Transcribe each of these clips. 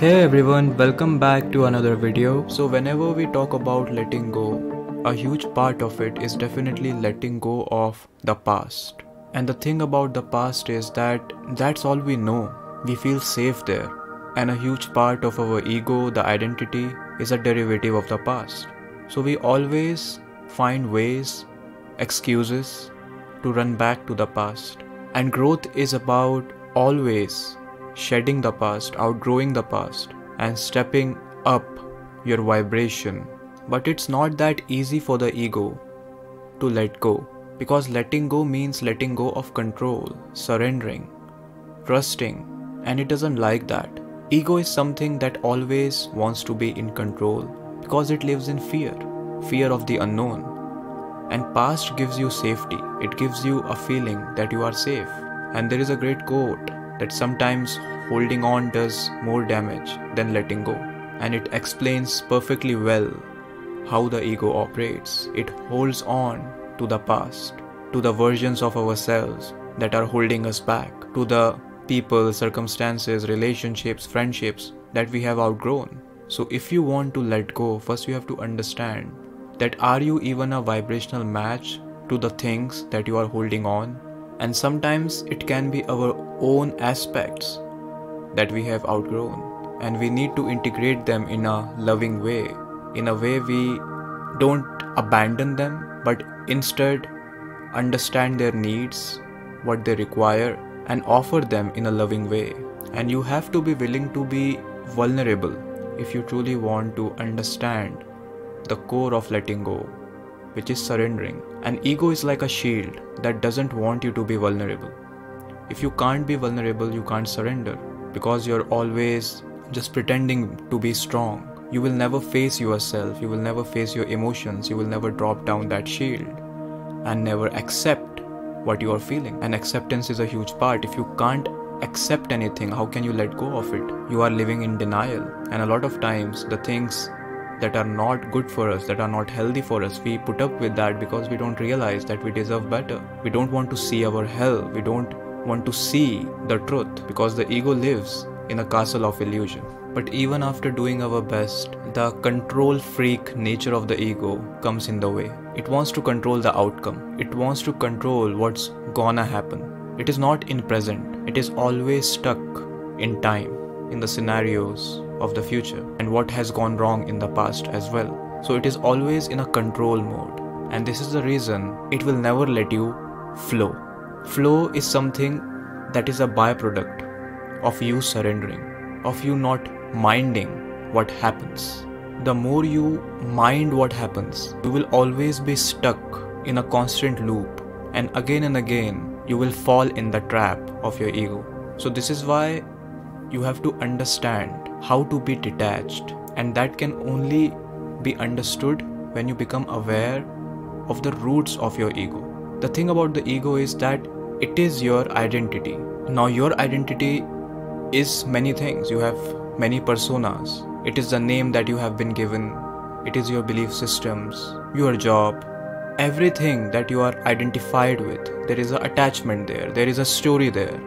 Hey everyone, welcome back to another video. So whenever we talk about letting go, a huge part of it is definitely letting go of the past. And the thing about the past is that that's all we know. We feel safe there. And a huge part of our ego, the identity, is a derivative of the past. So we always find ways, excuses to run back to the past. And growth is about always shedding the past, outgrowing the past, and stepping up your vibration. But it's not that easy for the ego to let go, because letting go means letting go of control, surrendering, trusting, and it doesn't like that. Ego is something that always wants to be in control because it lives in fear of the unknown. And past gives you safety, it gives you a feeling that you are safe. And there is a great quote that sometimes holding on does more damage than letting go. And it explains perfectly well how the ego operates. It holds on to the past, to the versions of ourselves that are holding us back, to the people, circumstances, relationships, friendships that we have outgrown. So if you want to let go, first you have to understand that are you even a vibrational match to the things that you are holding on? And sometimes it can be our own aspects that we have outgrown, and we need to integrate them in a loving way. In a way we don't abandon them, but instead understand their needs, what they require, and offer them in a loving way. And you have to be willing to be vulnerable if you truly want to understand the core of letting go, which is surrendering. And ego is like a shield that doesn't want you to be vulnerable. If you can't be vulnerable, you can't surrender, because you're always just pretending to be strong. You will never face yourself, you will never face your emotions, you will never drop down that shield and never accept what you are feeling. And acceptance is a huge part. If you can't accept anything, how can you let go of it? You are living in denial. And a lot of times the things that are not good for us, that are not healthy for us, we put up with that because we don't realize that we deserve better. We don't want to see our hell. We don't want to see the truth, because the ego lives in a castle of illusion. But even after doing our best, the control freak nature of the ego comes in the way. It wants to control the outcome. It wants to control what's gonna happen. It is not in present. It is always stuck in time, in the scenarios of the future and what has gone wrong in the past as well. So it is always in a control mode. And this is the reason it will never let you flow. Flow is something that is a byproduct of you surrendering, of you not minding what happens. The more you mind what happens, you will always be stuck in a constant loop, and again you will fall in the trap of your ego. So this is why you have to understand how to be detached, and that can only be understood when you become aware of the roots of your ego. The thing about the ego is that it is your identity. Now your identity is many things. You have many personas. It is the name that you have been given. It is your belief systems, your job, everything that you are identified with. There is an attachment there. There is a story there.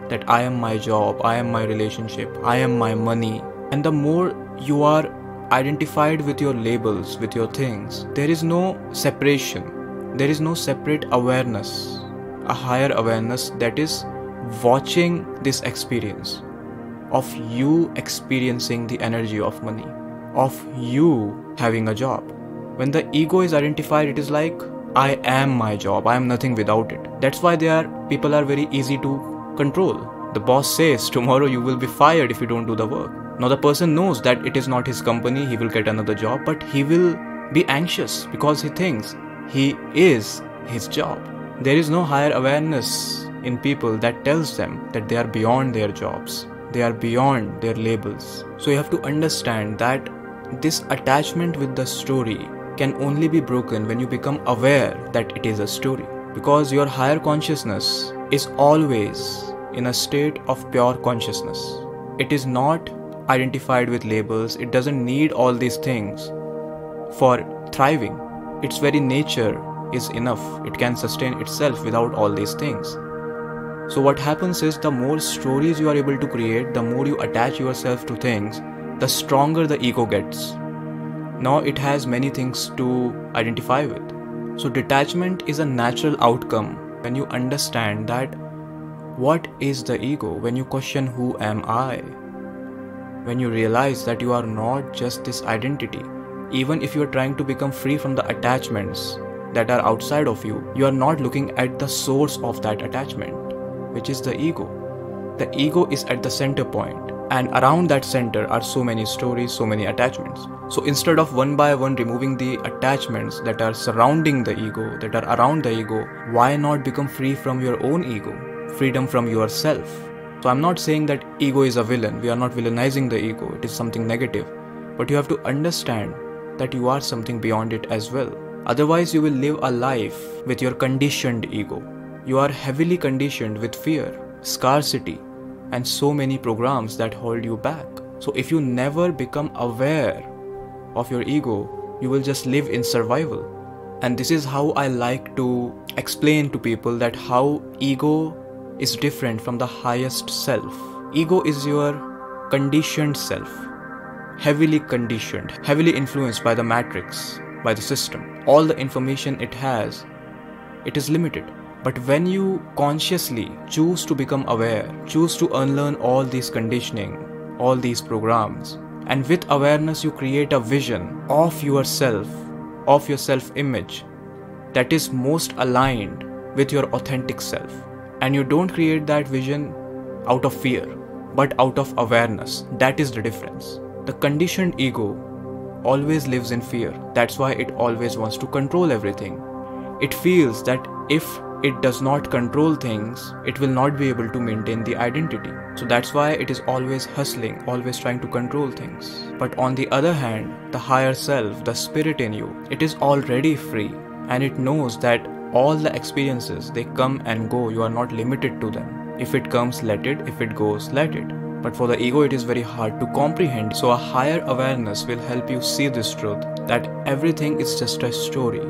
That I am my job, I am my relationship, I am my money. And the more you are identified with your labels, with your things, there is no separation. There is no separate awareness, a higher awareness that is watching this experience of you experiencing the energy of money, of you having a job. When the ego is identified, it is like, I am my job, I am nothing without it. That's why people are very easy to control. The boss says tomorrow you will be fired if you don't do the work. Now the person knows that it is not his company, he will get another job, but he will be anxious because he thinks he is his job. There is no higher awareness in people that tells them that they are beyond their jobs, they are beyond their labels. So you have to understand that this attachment with the story can only be broken when you become aware that it is a story, because your higher consciousness is always in a state of pure consciousness. It is not identified with labels. It doesn't need all these things for thriving. Its very nature is enough. It can sustain itself without all these things. So what happens is, the more stories you are able to create, the more you attach yourself to things, the stronger the ego gets. Now it has many things to identify with. So detachment is a natural outcome when you understand that what is the ego, when you question who am I, when you realize that you are not just this identity. Even if you are trying to become free from the attachments that are outside of you, you are not looking at the source of that attachment, which is the ego. The ego is at the center point, and around that center are so many stories, so many attachments. So instead of one by one removing the attachments that are surrounding the ego, that are around the ego, why not become free from your own ego, freedom from yourself? So I'm not saying that ego is a villain. We are not villainizing the ego. It is something negative. But you have to understand that you are something beyond it as well. Otherwise, you will live a life with your conditioned ego. You are heavily conditioned with fear, scarcity, and so many programs that hold you back. So if you never become aware of your ego, you will just live in survival. And this is how I like to explain to people that how ego is different from the highest self. Ego is your conditioned self, heavily conditioned, heavily influenced by the matrix, by the system. All the information it has, it is limited. But when you consciously choose to become aware, choose to unlearn all these conditioning, all these programs, and with awareness you create a vision of yourself, of your self-image that is most aligned with your authentic self. And you don't create that vision out of fear, but out of awareness. That is the difference. The conditioned ego always lives in fear. That's why it always wants to control everything. It feels that if it does not control things, it will not be able to maintain the identity. So that's why it is always hustling, always trying to control things. But on the other hand, the higher self, the spirit in you, it is already free, and it knows that all the experiences, they come and go. You are not limited to them. If it comes, let it. If it goes, let it. But for the ego, it is very hard to comprehend. So a higher awareness will help you see this truth, that everything is just a story.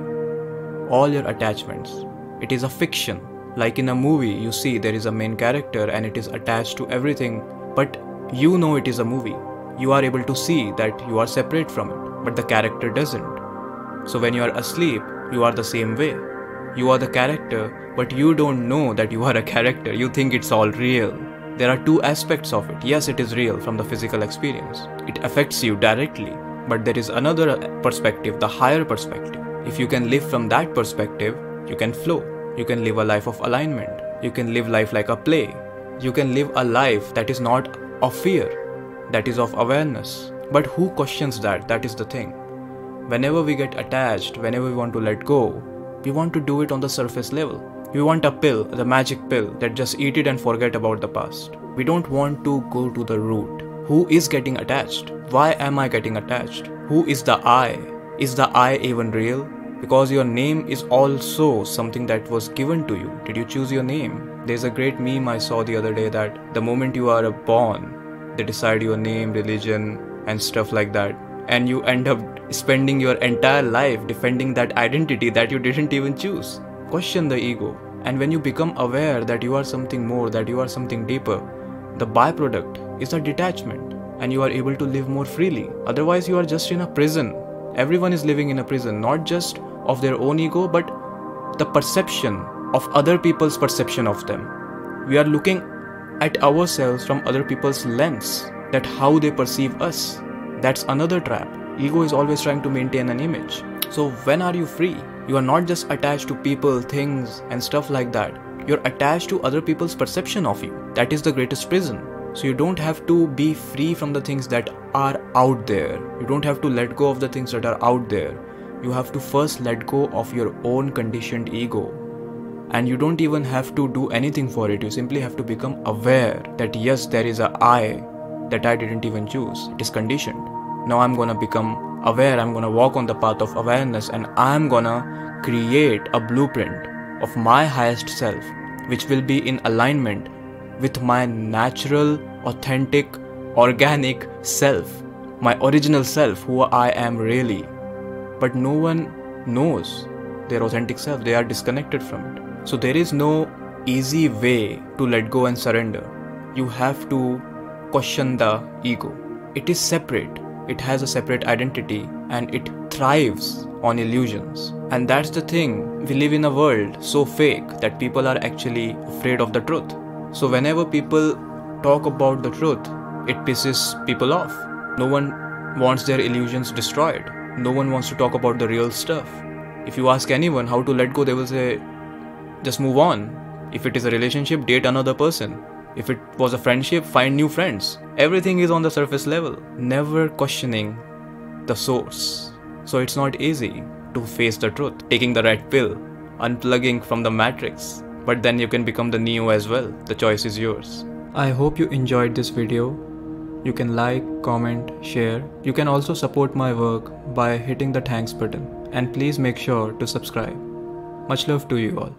All your attachments, it is a fiction. Like in a movie, you see there is a main character and it is attached to everything, but you know it is a movie. You are able to see that you are separate from it, but the character doesn't. So when you are asleep, you are the same way. You are the character, but you don't know that you are a character. You think it's all real. There are two aspects of it. Yes, it is real from the physical experience. It affects you directly, but there is another perspective, the higher perspective. If you can live from that perspective, you can flow. You can live a life of alignment. You can live life like a play. You can live a life that is not of fear, that is of awareness. But who questions that? That is the thing. Whenever we get attached, whenever we want to let go, we want to do it on the surface level. We want a pill, the magic pill, that just eat it and forget about the past. We don't want to go to the root. Who is getting attached? Why am I getting attached? Who is the I? Is the I even real? Because your name is also something that was given to you. Did you choose your name? There's a great meme I saw the other day that the moment you are born, they decide your name, religion, and stuff like that. And you end up spending your entire life defending that identity that you didn't even choose. Question the ego. And when you become aware that you are something more, that you are something deeper, the byproduct is a detachment, and you are able to live more freely. Otherwise, you are just in a prison. Everyone is living in a prison, not just of their own ego, but the perception of other people's perception of them. We are looking at ourselves from other people's lens, that how they perceive us. That's another trap. Ego is always trying to maintain an image. So when are you free? You are not just attached to people, things, and stuff like that. You're attached to other people's perception of you. That is the greatest prison. So you don't have to be free from the things that are out there. You don't have to let go of the things that are out there. You have to first let go of your own conditioned ego. And you don't even have to do anything for it. You simply have to become aware that yes, there is a I that I didn't even choose. It is conditioned. Now I'm gonna become aware. I'm gonna walk on the path of awareness, and I'm gonna create a blueprint of my highest self, which will be in alignment with my natural, authentic, organic self, my original self, who I am really. But no one knows their authentic self. They are disconnected from it. So there is no easy way to let go and surrender. You have to question the ego. It is separate. It has a separate identity and it thrives on illusions. And that's the thing. We live in a world so fake that people are actually afraid of the truth. So whenever people talk about the truth, it pisses people off. No one wants their illusions destroyed. No one wants to talk about the real stuff. If you ask anyone how to let go, they will say, just move on. If it is a relationship, date another person. If it was a friendship, find new friends. Everything is on the surface level, never questioning the source. So it's not easy to face the truth, taking the red pill, unplugging from the matrix. But then you can become the Neo as well. The choice is yours. I hope you enjoyed this video. You can like, comment, share. You can also support my work by hitting the thanks button. And please make sure to subscribe. Much love to you all.